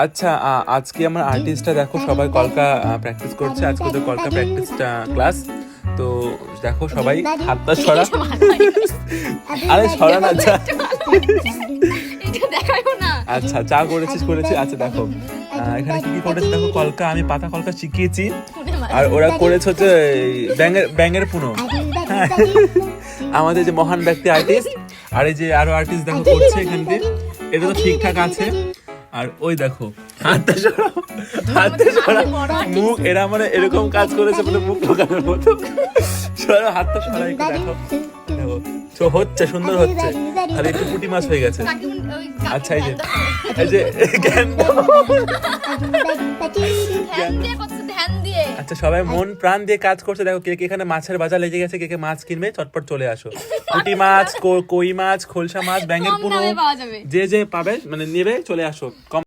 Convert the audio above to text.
আচ্ছা আজকে আমার আর্টিস্টটা দেখো সবাই কলকা প্র্যাকটিস করছে, আজকে তো কলকা প্র্যাকটিসটা ক্লাস। তো দেখো সবাই হাতটা সরা, আরে সরা না চা। আচ্ছা চা করেছিস আচ্ছা দেখো এখানে কি কি করেছে দেখো, কলকা আমি পাতা কলকা শিখিয়েছি আর ওরা করেছে হচ্ছে ব্যাঙের পুনো। হ্যাঁ আমাদের যে মহান ব্যক্তি আর্টিস্ট আর এই যে আরো আর্টিস্ট দেখো করছে এখান দিয়ে, এটা তো ঠিকঠাক আছে। আর ওই দেখো হাতটা সরা মুখ, এরা মানে এরকম কাজ করেছে মানে মুখ ঢোকানোর মতো। সরা হাতটা সরা, একটু দেখো দেখো তো হচ্ছে, সুন্দর হচ্ছে। আর একটু পুঁটি মাছ হয়ে গেছে। আচ্ছা এই যে জ্ঞান আচ্ছা সবাই মন প্রাণ দিয়ে কাজ করছে। দেখো কে কে এখানে মাছের বাজার লেগে গেছে, কে কে মাছ কিনবে চটপট চলে আসো। পুঁটি মাছ, কই মাছ, খোলসা মাছ, ব্যাঙের পুনো, যে যে পাবে মানে নেবে চলে আসো।